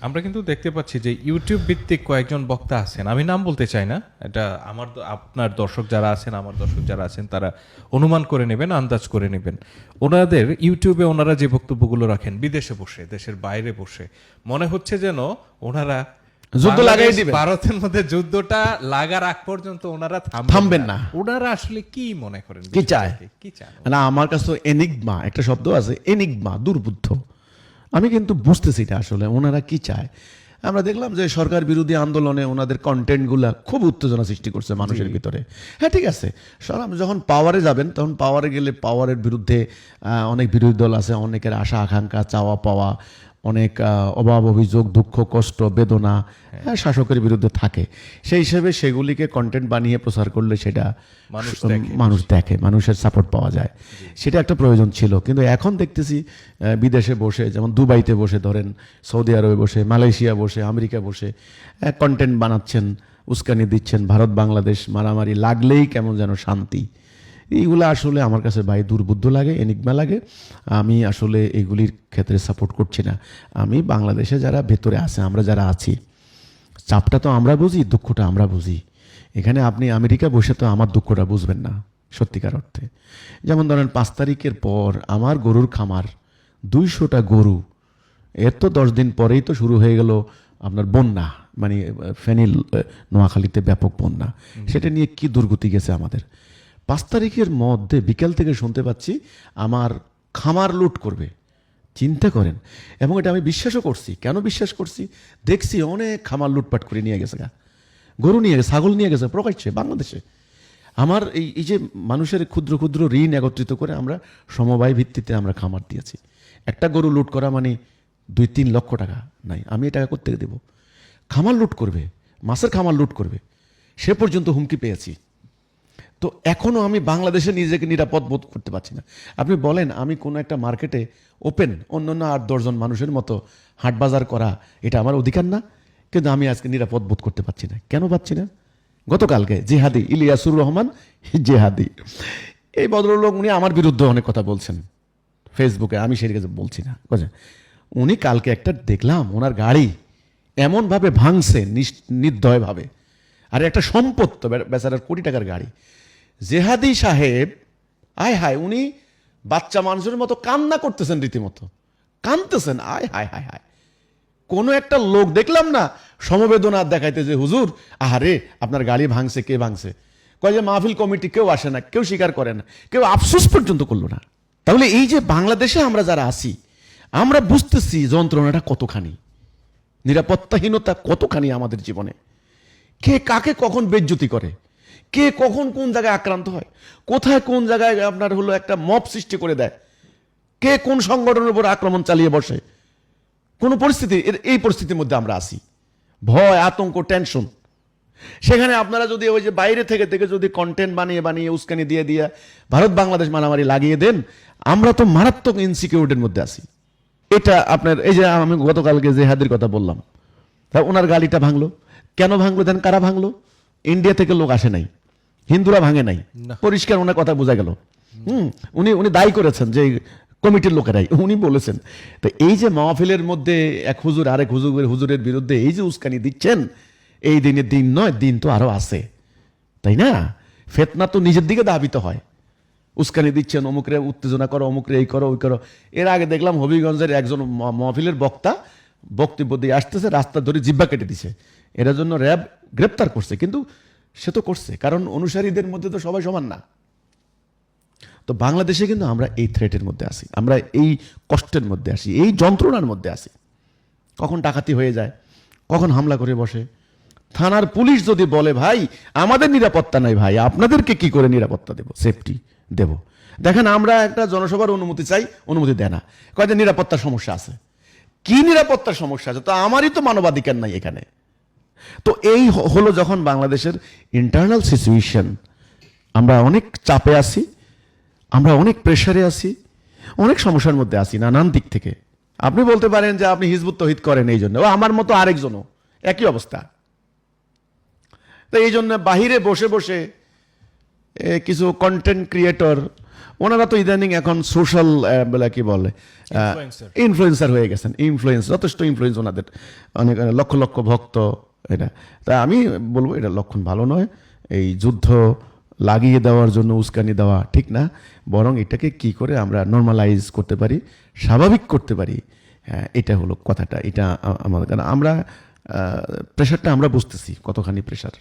আমরা কিন্তু দেখতে পাচ্ছি যে ইউটিউব ভিত্তিক কয়েকজন বক্তা আছেন, আমি নাম বলতে চাই না, এটা আপনার দর্শক যারা আছেন, আমার দর্শক যারা আছেন, তারা অনুমান করে নেবেন, আন্দাজ করে নেবেন। ওনাদের ইউটিউবে ওনারা যে বক্তব্যগুলো রাখেন বিদেশে বসে, দেশের বাইরে বসে, মনে হচ্ছে যেন ওনারা যুদ্ধ লাগাই দিবেন, ভারতের মধ্যে যুদ্ধটা লাগার আগ পর্যন্ত ওনারা থামবেন না। ওনারা আসলে কি মনে করেন, কি চায়? কি চায় না, আমার কাছে তো এনিগমা একটা শব্দ আছে, এনিগমা, দুর্বুদ্ধ। আমি কিন্তু বুঝতেছি এটা আসলে ওনারা কি চায়। আমরা দেখলাম যে সরকার বিরোধী আন্দোলনে ওনাদের কন্টেন্টগুলা খুব উত্তেজনা সৃষ্টি করছে মানুষের ভিতরে। হ্যাঁ, ঠিক আছে, যখন পাওয়ারে যাবেন তখন পাওয়ারে গেলে পাওয়ারের বিরুদ্ধে অনেক বিরোধী দল আছে, অনেকের আশা আকাঙ্ক্ষা, চাওয়া পাওয়া, অনেক অভাব অভিযোগ, দুঃখ কষ্ট বেদনা শাসকের বিরুদ্ধে থাকে। সেই হিসেবে সেগুলিকে কন্টেন্ট বানিয়ে প্রচার করলে সেটা মানুষ দেখে, মানুষের সাপোর্ট পাওয়া যায়, সেটা একটা প্রয়োজন ছিল। কিন্তু এখন দেখতেছি বিদেশে বসে, যেমন দুবাইতে বসে ধরেন, সৌদি আরবে বসে, মালয়েশিয়া বসে, আমেরিকা বসে কন্টেন্ট বানাচ্ছেন, উস্কানি দিচ্ছেন, ভারত বাংলাদেশ মারামারি লাগলেই কেমন যেন শান্তি। এইগুলো আসলে আমার কাছে ভাই দুর্বুদ্ধ লাগে, এনিগমা লাগে। আমি আসলে এগুলির ক্ষেত্রে সাপোর্ট করছি না। আমি বাংলাদেশে যারা ভেতরে আছে, আমরা যারা আছি, চাপটা তো আমরা বুঝি, দুঃখটা আমরা বুঝি। এখানে আপনি আমেরিকা বসে তো আমার দুঃখটা বুঝবেন না সত্যিকার অর্থে। যেমন ধরেন 5 তারিখের পর আমার গরুর খামার 200টা গরু, এর তো 10 দিন পরেই তো শুরু হয়ে গেল আপনার বন্যা, মানে ফেনী নোয়াখালীতে ব্যাপক বন্যা। সেটা নিয়ে কি দুর্গতি গেছে আমাদের। 5 তারিখের মধ্যে বিকেল থেকে শুনতে পাচ্ছি আমার খামার লুট করবে। চিন্তা করেন। এবং এটা আমি বিশ্বাসও করছি। কেন বিশ্বাস করছি? দেখছি অনেক খামার লুটপাট করে নিয়ে গেছে, গরু নিয়ে গেছে, ছাগল নিয়ে গেছে প্রকাশ্যে বাংলাদেশে। আমার এই যে মানুষের ক্ষুদ্র ক্ষুদ্র ঋণ একত্রিত করে আমরা সমবায় ভিত্তিতে আমরা খামার দিয়েছি। একটা গরু লুট করা মানে 2-3 লক্ষ টাকা নাই, আমি এই টাকা কোত্থেকে দেব? খামার লুট করবে, মাছের খামার লুট করবে, সে পর্যন্ত হুমকি পেয়েছি। তো এখনও আমি বাংলাদেশে নিজেকে নিরাপদ বোধ করতে পারছি না। আপনি বলেন, আমি কোনো একটা মার্কেটে ওপেন অন্যান্য 8-10 জন মানুষের মতো হাট বাজার করা এটা আমার অধিকার না? কিন্তু আমি আজকে নিরাপদ বোধ করতে পারছি না। কেন পাচ্ছি না? গতকালকে জেহাদি ইলিয়াসুর রহমান জেহাদি, এই ভদ্রলোক, উনি আমার বিরুদ্ধে অনেক কথা বলছেন ফেসবুকে, আমি সেটাকে বলছি না। উনি কালকে একটা দেখলাম ওনার গাড়ি এমনভাবে ভাঙছে নির্দয়ভাবে, আর একটা সম্পদ তো বেচারার কোটি টাকার গাড়ি। জেহাদি সাহেব আয় হায়, উনি বাচ্চা মানুষের মতো কান্না করতেছেন, রীতিমতো কাঁদতেছেন। আয় হায় হায় হায়, কোনো একটা লোক দেখলাম না সমবেদনা দেখাইতে যে হুজুর আহারে আপনার গাড়ি ভাঙছে, কে ভাঙছে? কয় যে মাহফিল কমিটি, কেউ আসে না, কেউ স্বীকার করে না, কেউ আফসোস পর্যন্ত করলো না। তাহলে এই যে বাংলাদেশে আমরা যারা আছি, আমরা বুঝতেছি যন্ত্রণাটা কতখানি, নিরাপত্তাহীনতা কতখানি আমাদের জীবনে। কে কাকে কখন বেজ্জতি করে, কে কখন কোন জায়গায় আক্রান্ত হয়, কোথায় কোন জায়গায় আপনার হলো একটা মব সৃষ্টি করে দেয়, কে কোন সংগঠনের উপর আক্রমণ চালিয়ে বসে, কোন পরিস্থিতি। এই পরিস্থিতির মধ্যে আমরা আছি, ভয়, আতঙ্ক, টেনশন। সেখানে আপনারা যদি ওই যে বাইরে থেকে যদি কন্টেন্ট বানিয়ে বানিয়ে উস্কানি দিয়ে দিয়ে ভারত বাংলাদেশ মারামারি লাগিয়ে দেন, আমরা তো মারাত্মক ইনসিকিউরিটির মধ্যে আছি। এটা আপনার এই যে আমি গতকালকে জেহাদের কথা বললাম, তা ওনার গাড়িটা ভাঙলো, কেন ভাঙলো দেন? কারা ভাঙলো? ইন্ডিয়া থেকে লোক আসে নাই, হিন্দুরা ভাঙে নাই, পরিষ্কার ওনার কথা বোঝা গেল। উনি দায়ী করেছেন যে কমিটির লোকেরাই, উনি বলেছেন। তো এই যে মাহফিলের মধ্যে এক হুজুর আরেক হুজুরের বিরুদ্ধে এই যে উস্কানি দিচ্ছেন, এই দিনের দিন নয়, দিন তো আরো আছে, তাই না? ফেতনা তো নিজের দিকে ধাবিত হয়। উস্কানি দিচ্ছেন, অমুকরে উত্তেজনা করো, অমুকরে এই করো ওই করো। এর আগে দেখলাম হবিগঞ্জের একজন মাহফিলের বক্তা বক্তব্য দিয়ে আসতেছে, রাস্তা ধরে জিব্বা কেটে দিছে। এর জন্য র্যাব গ্রেপ্তার করছে, কিন্তু সে তো করছে কারণ অনুসারীদের মধ্যে তো সবাই সমান না। তো বাংলাদেশে কিন্তু আমরা এই থ্রেটের মধ্যে আছি, আমরা এই কষ্টের মধ্যে আসি, এই যন্ত্রণার মধ্যে আছি। কখন ডাকাতি হয়ে যায়, কখন হামলা করে বসে। থানার পুলিশ যদি বলে ভাই আমাদের নিরাপত্তা নাই, ভাই আপনাদেরকে কি করে নিরাপত্তা দেব, সেফটি দেব? দেখেন, আমরা একটা জনসভার অনুমতি চাই, অনুমতি দেয় না, কয় যে নিরাপত্তার সমস্যা আছে। কি নিরাপত্তার সমস্যা আছে? তো আমারই তো মানবাধিকার নাই এখানে। তো এই হলো যখন বাংলাদেশের ইন্টারনাল সিচুয়েশন, আমরা অনেক চাপে আছি, আমরা অনেক প্রেসারে আছি, অনেক সমস্যার মধ্যে আছি নানান দিক থেকে। আপনি বলতে পারেন যে আপনি হিজবুত তৌহিদ করেন, এই জন্য আমার মতো আরেকজনও একই অবস্থা। তো এই জন্য বাহিরে বসে বসে কিছু কন্টেন্ট ক্রিয়েটর ওনারা তো ইদানিং এখন সোশ্যাল বলে কি বলে ইনফ্লুয়েন্সার হয়ে গেছেন, যথেষ্ট ইনফ্লুয়েন্স ওনাদের, অনেক লক্ষ লক্ষ ভক্ত। এটা তা আমি বলবো এটা লক্ষণ ভালো নয়। এই যুদ্ধ লাগিয়ে দেওয়ার জন্য উস্কানি দেওয়া ঠিক না, বরং এটাকে কি করে আমরা নর্মালাইজ করতে পারি, স্বাভাবিক করতে পারি, হ্যাঁ এটা হলো কথাটা। এটা আমাদের, কারণ আমরা প্রেশারটা আমরা বুঝতেছি কতখানি প্রেশার।